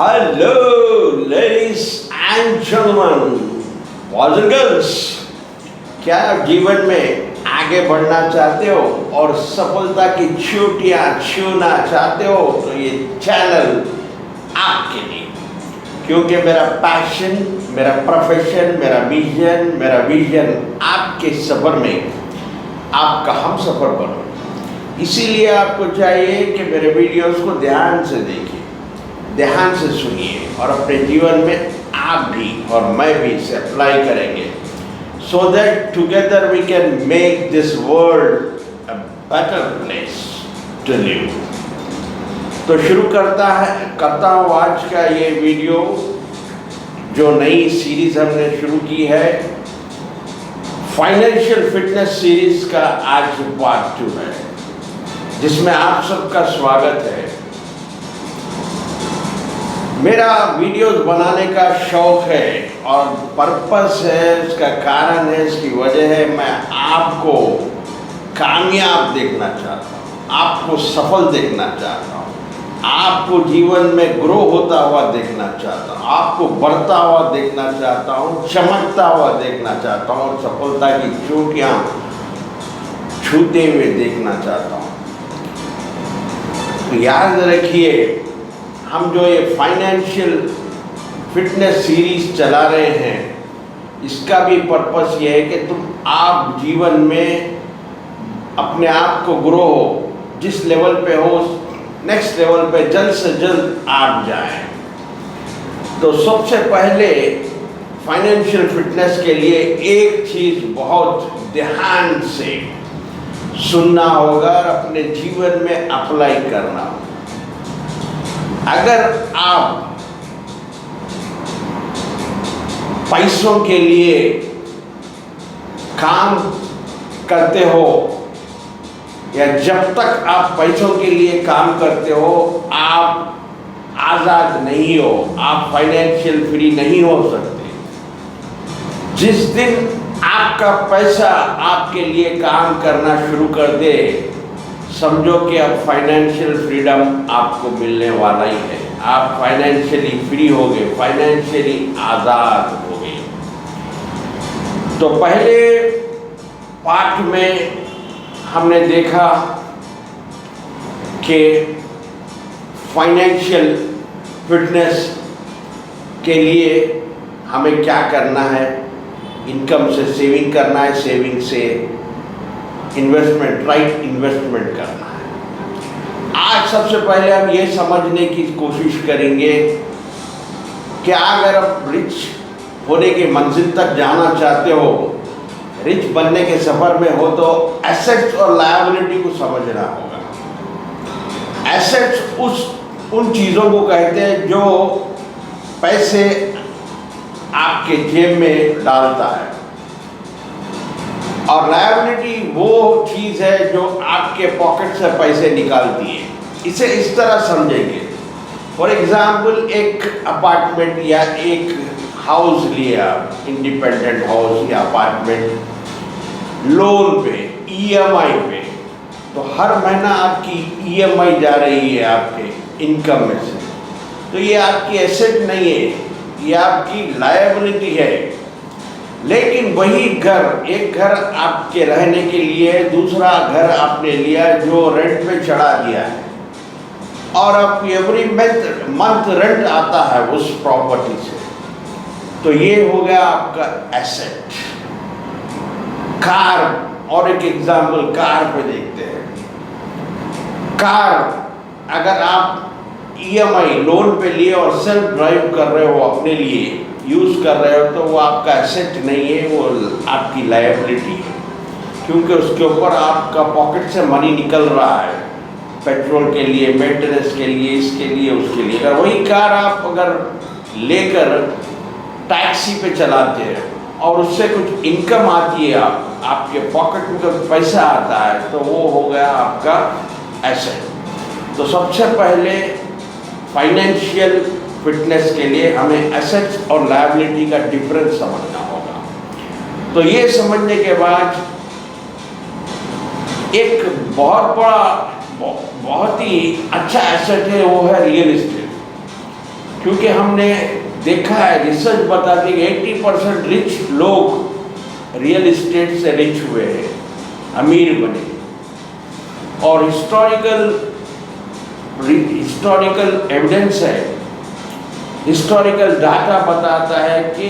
Hello, ladies and gentlemen, boys and girls, क्या आप जीवन में आगे बढ़ना चाहते हो और सफलता की चोटियां छूना चाहते हो तो ये चैनल आपके लिए, क्योंकि मेरा पैशन, मेरा प्रोफेशन, मेरा विजन आपके सफर में आपका हम सफर बनो। इसीलिए आपको चाहिए कि मेरे वीडियोस को ध्यान से देखिए, ध्यान से सुनिए और अपने जीवन में आप भी और मैं भी इसे अप्लाई करेंगे, so that together we can make this world a better place to live। तो शुरू करता हूँ आज का ये वीडियो, जो नई सीरीज हमने शुरू की है, फाइनेंशियल फिटनेस सीरीज का आज पार्ट 2 है, जिसमें आप सबका स्वागत है। मेरा वीडियोस बनाने का शौक है और पर्पस है, इसका कारण है, इसकी वजह है, मैं आपको कामयाब देखना चाहता हूँ, आपको सफल देखना चाहता हूँ, आपको जीवन में ग्रो होता हुआ देखना चाहता हूँ, आपको बढ़ता हुआ देखना चाहता हूँ, चमकता हुआ देखना चाहता हूँ और सफलता की चोटियाँ छूते हुए देखना चाहता हूँ। तो याद रखिए, हम जो ये फाइनेंशियल फिटनेस सीरीज चला रहे हैं, इसका भी पर्पस ये है कि आप जीवन में अपने आप को ग्रो हो, जिस लेवल पे हो नेक्स्ट लेवल पे जल्द से जल्द आप जाएं। तो सबसे पहले फाइनेंशियल फिटनेस के लिए एक चीज़ बहुत ध्यान से सुनना होगा और अपने जीवन में अप्लाई करना होगा। अगर आप पैसों के लिए काम करते हो या जब तक आप पैसों के लिए काम करते हो आप आज़ाद नहीं हो, आप फाइनेंशियल फ्री नहीं हो सकते। जिस दिन आपका पैसा आपके लिए काम करना शुरू कर दे, समझो कि अब फाइनेंशियल फ्रीडम आपको मिलने वाला ही है, आप फाइनेंशियली फ्री हो गए, फाइनेंशियली आज़ाद हो गए। तो पहले पार्ट में हमने देखा कि फाइनेंशियल फिटनेस के लिए हमें क्या करना है, इनकम से सेविंग करना है, सेविंग से इन्वेस्टमेंट, राइट इन्वेस्टमेंट करना है। आज सबसे पहले हम ये समझने की कोशिश करेंगे कि अगर आप रिच होने की मंजिल तक जाना चाहते हो, रिच बनने के सफ़र में हो, तो एसेट्स और लायबिलिटी को समझना होगा। एसेट्स उन चीज़ों को कहते हैं जो पैसे आपके जेब में डालता है, और लायबिलिटी वो चीज़ है जो आपके पॉकेट से पैसे निकालती है। इसे इस तरह समझेंगे, फॉर एग्जाम्पल एक अपार्टमेंट या एक हाउस लिया, इंडिपेंडेंट हाउस या अपार्टमेंट लोन पे, ईएमआई पे, तो हर महीना आपकी ईएमआई जा रही है आपके इनकम में से, तो ये आपकी एसेट नहीं है, ये आपकी लायबिलिटी है। लेकिन वही घर, एक घर आपके रहने के लिए, दूसरा घर आपने लिया जो रेंट पे चढ़ा दिया है और आप एवरी मंथ रेंट आता है उस प्रॉपर्टी से, तो ये हो गया आपका एसेट। कार, और एक एग्जाम्पल कार पे देखते हैं। कार अगर आप ईएमआई लोन पे लिए और सेल्फ ड्राइव कर रहे हो, अपने लिए यूज़ कर रहे हो, तो वो आपका एसेट नहीं है, वो आपकी लायबिलिटी है, क्योंकि उसके ऊपर आपका पॉकेट से मनी निकल रहा है, पेट्रोल के लिए, मेंटेनेंस के लिए, इसके लिए, उसके लिए। अगर वही कार आप अगर लेकर टैक्सी पे चलाते हैं और उससे कुछ इनकम आती है, आपके पॉकेट में कुछ पैसा आता है, तो वो हो गया आपका एसेट। तो सबसे पहले फाइनेंशियल फिटनेस के लिए हमें एसेट्स और लायबिलिटी का डिफरेंस समझना होगा। तो ये समझने के बाद एक बहुत बड़ा, बहुत ही अच्छा एसेट है, वो है रियल एस्टेट। क्योंकि हमने देखा है, रिसर्च बताती है 80% रिच लोग रियल एस्टेट से रिच हुए हैं, अमीर बने। और हिस्टोरिकल एविडेंस है, हिस्टोरिकल डाटा बताता है कि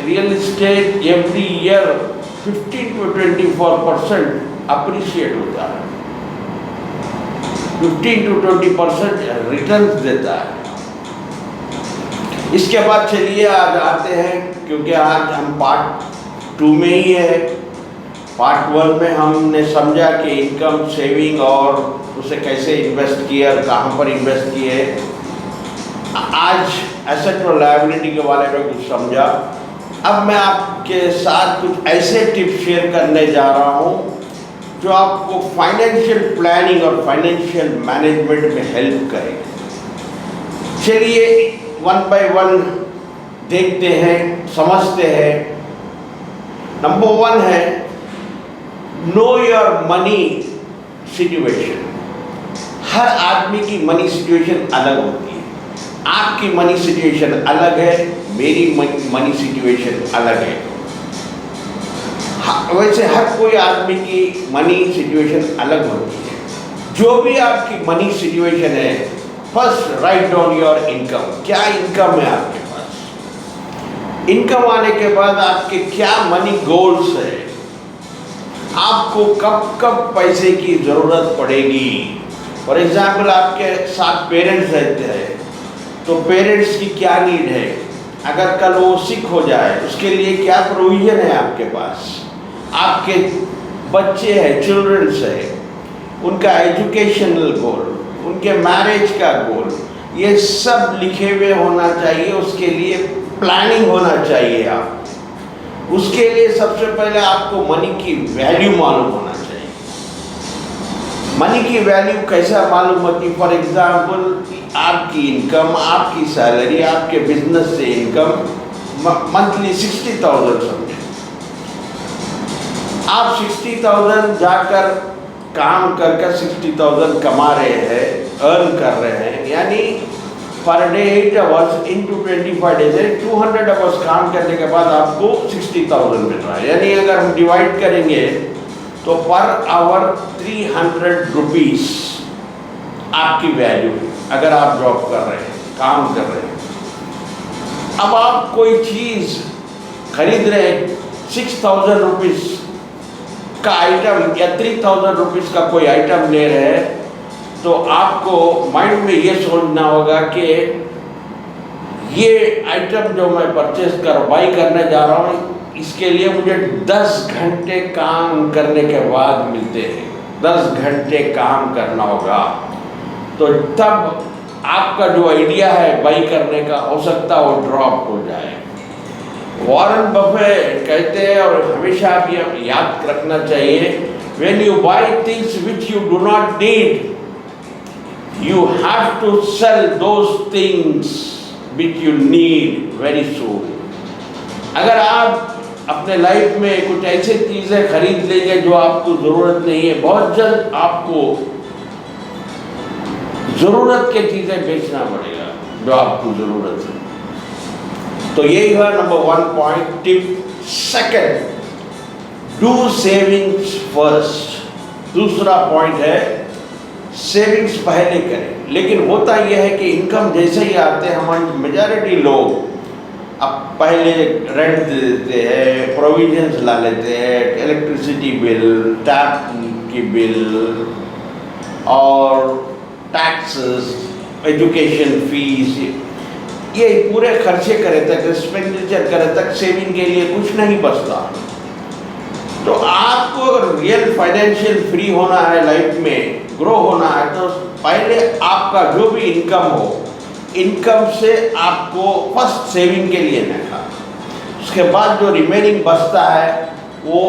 real estate every year 15 to 24% appreciate होता है, 15 to 20% रिटर्न देता है। इसके बाद चलिए आज आते हैं, क्योंकि आज हम पार्ट 2 में ही है। पार्ट 1 में हमने समझा कि इनकम, सेविंग और उसे कैसे इन्वेस्ट किया और कहाँ पर इन्वेस्ट किए। आज एसेट और लायबिलिटी के बारे में कुछ समझा। अब मैं आपके साथ कुछ ऐसे टिप्स शेयर करने जा रहा हूँ जो आपको फाइनेंशियल प्लानिंग और फाइनेंशियल मैनेजमेंट में हेल्प करेंगे। चलिए 1 by 1 देखते हैं, समझते हैं। नंबर 1 है नो योर मनी सिचुएशन। हर आदमी की मनी सिचुएशन अलग होती है। आपकी मनी सिचुएशन अलग है, मेरी मनी सिचुएशन अलग है। वैसे हर कोई आदमी की मनी सिचुएशन अलग होती है। जो भी आपकी मनी सिचुएशन है, first write down your income. क्या इनकम है आपके पास? इनकम आने के बाद आपके क्या मनी गोल्स है, आपको कब कब पैसे की ज़रूरत पड़ेगी। फॉर एग्जाम्पल, आपके साथ पेरेंट्स रहते हैं, तो पेरेंट्स की क्या नीड है, अगर कल वो सिक हो जाए उसके लिए क्या प्रोविज़न है आपके पास। आपके बच्चे हैं, चिल्ड्रंस है, उनका एजुकेशनल गोल, उनके मैरिज का गोल, ये सब लिखे हुए होना चाहिए। उसके लिए प्लानिंग होना चाहिए। आप उसके लिए सबसे पहले आपको मनी की वैल्यू मालूम होना चाहिए। मनी की वैल्यू कैसा मालूम होती? फॉर एग्जाम्पल, आपकी इनकम, आपकी सैलरी, आपके बिजनेस से इनकम मंथली 60,000 समझे। आप 60,000 जाकर काम कर 60,000 कमा रहे हैं, अर्न कर रहे हैं, यानी per day 8 hours into 25 days है, 200 आवर्स काम करने के बाद आपको 60,000 मिल रहा है। यानी अगर हम डिवाइड करेंगे तो पर आवर 300 रुपीज़ आपकी वैल्यू, अगर आप जॉब कर रहे हैं, काम कर रहे हैं। अब आप कोई चीज़ खरीद रहे हैं, 6,000 रुपीज़ का आइटम या 3,000 रुपीज़ का कोई आइटम ले रहे हैं, तो आपको माइंड में ये सोचना होगा कि ये आइटम जो मैं परचेज बाई करने जा रहा हूँ, इसके लिए मुझे 10 घंटे काम करने के बाद मिलते हैं। 10 घंटे काम करना होगा, तो तब आपका जो आइडिया है बाई करने का, हो सकता है वो ड्रॉप हो जाए। वॉरेन बफेट कहते हैं, और हमेशा आप ये याद रखना चाहिए, when you buy things which you do not need, you have to sell those things which you need very soon. अगर आप अपने लाइफ में कुछ ऐसी चीज़ें खरीद लेंगे जो आपको ज़रूरत नहीं है, बहुत जल्द आपको ज़रूरत की चीज़ें बेचना पड़ेगा जो आपको ज़रूरत है। तो यही है number 1 point tip. Second, do savings first. दूसरा पॉइंट है सेविंग्स पहले करें। लेकिन होता यह है कि इनकम जैसे ही आते हैं, हमारी मेजॉरिटी लोग अब पहले रेंट दे देते हैं, प्रोविजंस ला लेते हैं, इलेक्ट्रिसिटी बिल, टैप की बिल और टैक्सेस, एजुकेशन फीस, ये पूरे खर्चे करे तक, एक्सपेंडिचर करे तक सेविंग के लिए कुछ नहीं बचता। तो आपको अगर रियल फाइनेंशियल फ्री होना है, लाइफ में ग्रो होना है, तो पहले आपका जो भी इनकम हो, इनकम से आपको फर्स्ट सेविंग के लिए रखा, उसके बाद जो रिमेनिंग बचता है वो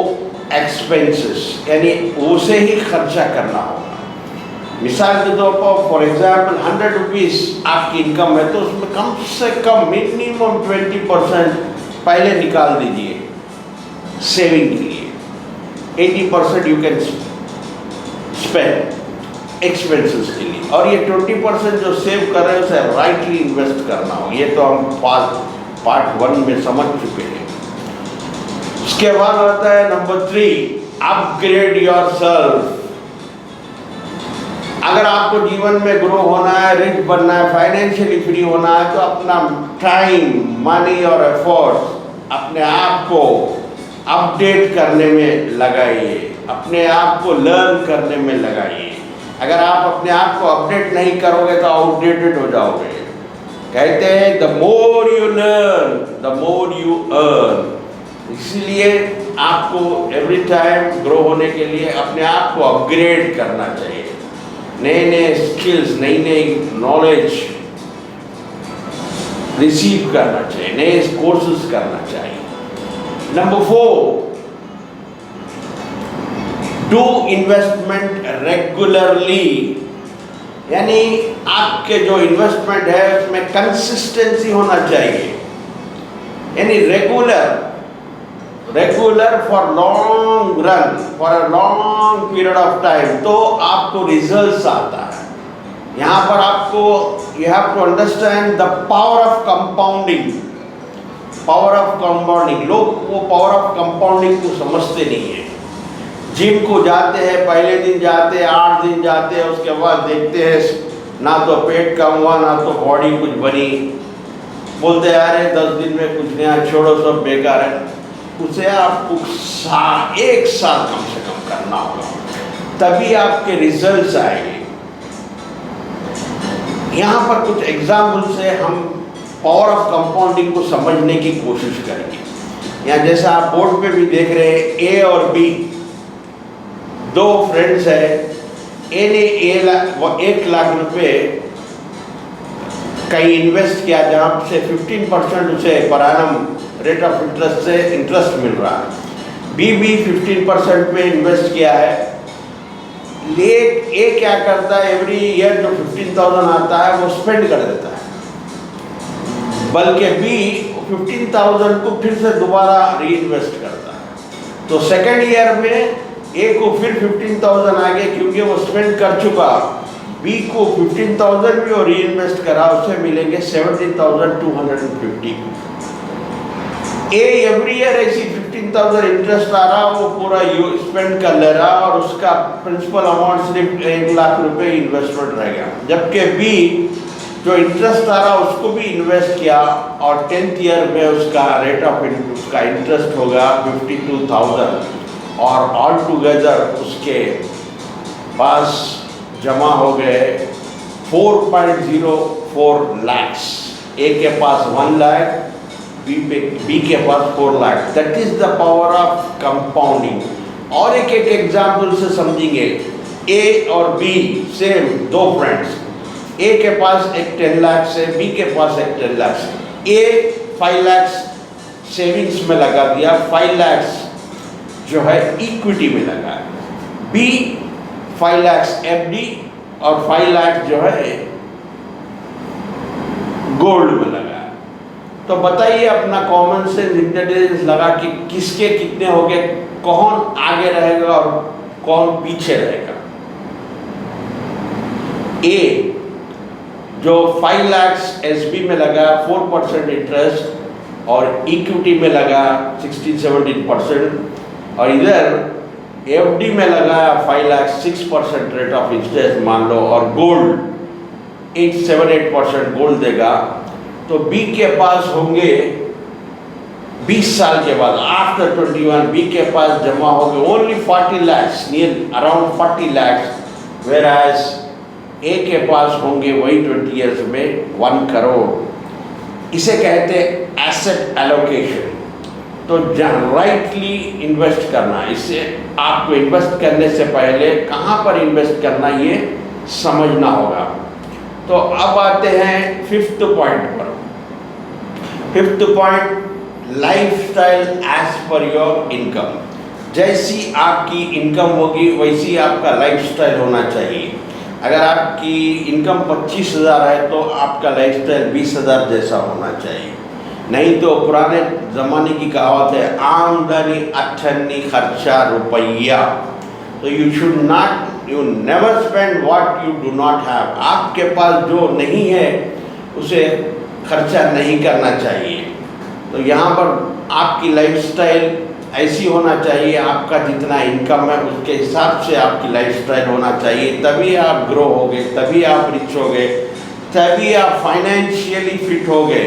एक्सपेंसेस, यानी उसे ही खर्चा करना होगा। मिसाल के तौर पर फॉर एग्जाम्पल 100 रुपीज़ आपकी इनकम है, तो उसमें कम से कम मिनिमम 20% पहले निकाल दीजिए सेविंग के लिए। 80% यू कैन स्पेंड। एक्सपेंसेस के लिए, और ये 20% जो सेव कर रहे हैं उसे राइटली इन्वेस्ट करना हो। ये तो हम पार्ट 1 में समझ चुके हैं। उसके बाद आता है नंबर 3, अपग्रेड योरसेल्फ। अगर आपको जीवन में ग्रो होना है, रिच बनना है, फाइनेंशियली फ्री होना है, तो अपना टाइम, मनी और एफर्ट अपने आप को अपडेट करने में लगाइए, अपने आप को लर्न करने में लगाइए। अगर आप अपने आप को अपडेट नहीं करोगे तो आउटडेटेड हो जाओगे। कहते हैं the more you learn the more you earn. इसलिए आपको एवरी टाइम ग्रो होने के लिए अपने आप को अपग्रेड करना चाहिए, नए नए स्किल्स, नई नई नॉलेज रिसीव करना चाहिए, नए कोर्सेज करना चाहिए। नंबर 4, डू इन्वेस्टमेंट रेगुलरली, यानी आपके जो इन्वेस्टमेंट है उसमें कंसिस्टेंसी होना चाहिए, यानी regular for long run, for a long period of time, तो आपको रिजल्ट्स आता है। यहाँ पर आपको you have to understand the power of compounding. Power of compounding, लोग वो पावर ऑफ कंपाउंडिंग को समझते नहीं है। जिम को जाते हैं, पहले दिन जाते हैं, 8 दिन जाते हैं, उसके बाद देखते हैं ना तो पेट कम हुआ ना तो बॉडी कुछ बनी, बोलते हैं अरे 10 दिन में कुछ नहीं, छोड़ो सब बेकार है। उसे आपको 1 साल कम से कम करना होगा, तभी आपके रिजल्ट्स आएंगे। यहाँ पर कुछ एग्जाम्पल से हम पावर ऑफ कंपाउंडिंग को समझने की कोशिश करेंगे। यहाँ जैसा आप बोर्ड पे भी देख रहे हैं, ए और बी 2 फ्रेंड्स है। ए ने 1 लाख रुपए कहीं इन्वेस्ट किया, जहाँ से 15% उसे per annum rate of interest से इंटरेस्ट मिल रहा है। बी भी 15% पे इन्वेस्ट किया है। ए क्या करता है, एवरी ईयर जो 15,000 आता है वो स्पेंड कर देता है, बल्कि बी 15,000 को फिर से दोबारा री इन्वेस्ट करता है। तो सेकेंड ईयर में ए को फिर 15,000 आ गए, क्योंकि वो स्पेंड कर चुका। बी को 15,000 भी और री इन्वेस्ट करा, उससे मिलेंगे 17,250। ए एवरी ईयर ऐसी 15,000 इंटरेस्ट आ रहा, वो पूरा स्पेंड कर ले रहा और उसका प्रिंसिपल अमाउंट सिर्फ 1 लाख रुपए इन्वेस्टमेंट रह गया। जबकि बी जो इंटरेस्ट आ रहा उसको भी इन्वेस्ट किया और 10th ईयर में उसका रेट ऑफ उसका इंटरेस्ट होगा 52,000 और ऑल टुगेदर उसके पास जमा हो गए 4.04 lakhs। ए के पास 1 लाख, बी के पास 4 lakh. That is the power of compounding. और एक एग्जाम्पल से समझेंगे। ए और बी सेम 2 फ्रेंड्स, ए के पास एक 10 लाख से, बी के पास एक 10 लाख से। ए 5 लाख सेविंग्स में लगा दिया, 5 लाख जो है इक्विटी में लगा। बी 5 लाख एफडी और 5 लाख जो है गोल्ड में लगा। तो बताइए अपना कॉमन सेंस इंटेलिजेंस लगा कि किसके कितने हो गए, कौन आगे रहेगा और कौन पीछे रहेगा। ए जो 5 लाख एसबी में लगा 4% इंटरेस्ट और इक्विटी में लगा 16-17%, और इधर एफडी में लगा 5 लाख 6% रेट ऑफ इंटरेस्ट मान लो, और गोल्ड 8-8% गोल्ड देगा। तो बी के पास होंगे 20 साल के बाद, आफ्टर 21, बी के पास जमा होंगे only 40 lakhs, near around 40 lakhs, whereas A के पास होंगे वही 20 years में 1 करोड़। इसे कहते हैं एसेट एलोकेशन। तो राइटली इन्वेस्ट करना, इससे आपको इन्वेस्ट करने से पहले कहाँ पर इन्वेस्ट करना ये समझना होगा। तो अब आते हैं 5th पॉइंट पर। 5th point, lifestyle as per your income. जैसी आपकी इनकम होगी वैसी आपका लाइफस्टाइल होना चाहिए। अगर आपकी इनकम 25,000 है तो आपका लाइफस्टाइल 20,000 जैसा होना चाहिए। नहीं तो पुराने ज़माने की कहावत है, आमदनी अठन्नी खर्चा रुपया। तो You never spend what you do not have. आपके पास जो नहीं है उसे खर्चा नहीं करना चाहिए। तो यहाँ पर आपकी लाइफस्टाइल ऐसी होना चाहिए, आपका जितना इनकम है उसके हिसाब से आपकी लाइफस्टाइल होना चाहिए, तभी आप ग्रो होगे, तभी आप रिच होगे, तभी आप फाइनेंशियली फिट होगे।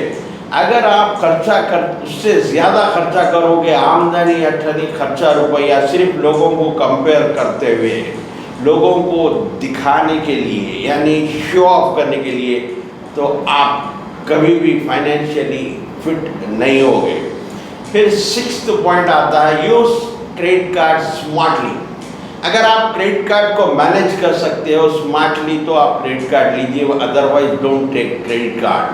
अगर आप खर्चा कर उससे ज़्यादा खर्चा करोगे, आमदनी अठनी खर्चा रुपया सिर्फ लोगों को कंपेयर करते हुए, लोगों को दिखाने के लिए यानी शो ऑफ करने के लिए, तो आप कभी भी फाइनेंशियली फिट नहीं होगे। फिर 6th पॉइंट आता है, यूज़ क्रेडिट कार्ड स्मार्टली। अगर आप क्रेडिट कार्ड को मैनेज कर सकते हो स्मार्टली तो आप क्रेडिट कार्ड लीजिए, otherwise don't take credit card.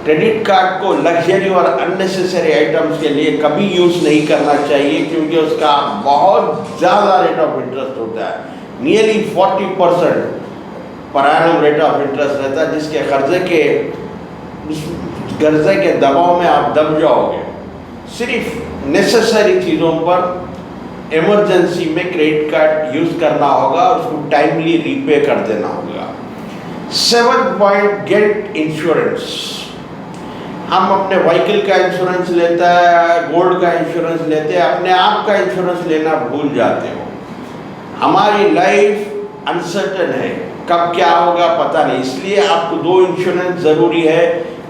Credit card को लग्जरी और अननेसेसरी आइटम्स के लिए कभी यूज़ नहीं करना चाहिए, क्योंकि उसका बहुत ज़्यादा रेट ऑफ इंटरेस्ट होता है, nearly 40% per annum rate of interest रहता है, जिसके कर्जे के दबाव में आप दब जाओगे। सिर्फ नेसेसरी चीज़ों पर इमरजेंसी में क्रेडिट कार्ड यूज़ करना होगा और उसको टाइमली रीपे कर देना होगा। 7th point, gate insurance. हम अपने व्हीकल का इंश्योरेंस लेते हैं, गोल्ड का इंश्योरेंस लेते हैं, अपने आप का इंश्योरेंस लेना भूल जाते हो। हमारी लाइफ अनसर्टन है, कब क्या होगा पता नहीं, इसलिए आपको 2 इंश्योरेंस ज़रूरी है।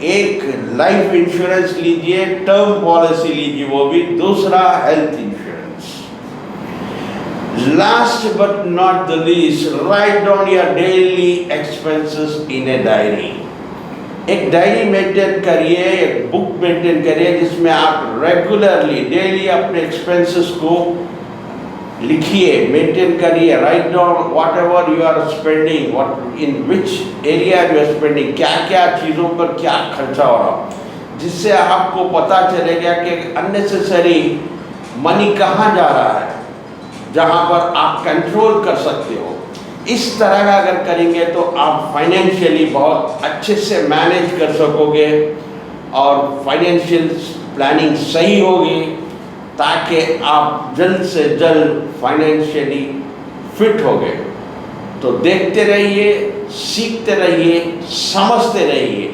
एक लाइफ इंश्योरेंस लीजिए, टर्म पॉलिसी लीजिए, वो भी, दूसरा health insurance. Last but not the least, write down your daily expenses in a diary. एक डायरी मेंटेन करिए, एक बुक मेंटेन करिए जिसमें आप रेगुलरली डेली अपने एक्सपेंसेस को लिखिए, मेंटेन करिए, write down whatever you are spending, what in which area you are spending, क्या क्या चीज़ों पर क्या खर्चा हो रहा, जिससे आपको पता चलेगा कि अननेसेसरी मनी कहाँ जा रहा है, जहाँ पर आप कंट्रोल कर सकते हो। इस तरह का अगर करेंगे तो आप फाइनेंशियली बहुत अच्छे से मैनेज कर सकोगे और फाइनेंशियल प्लानिंग सही होगी, ताकि आप जल्द से जल्द फाइनेंशियली फिट हो गए। तो देखते रहिए, सीखते रहिए, समझते रहिए।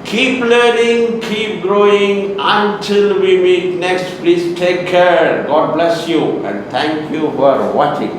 Keep learning, keep growing until we meet next. Please take care. God bless you and thank you for watching.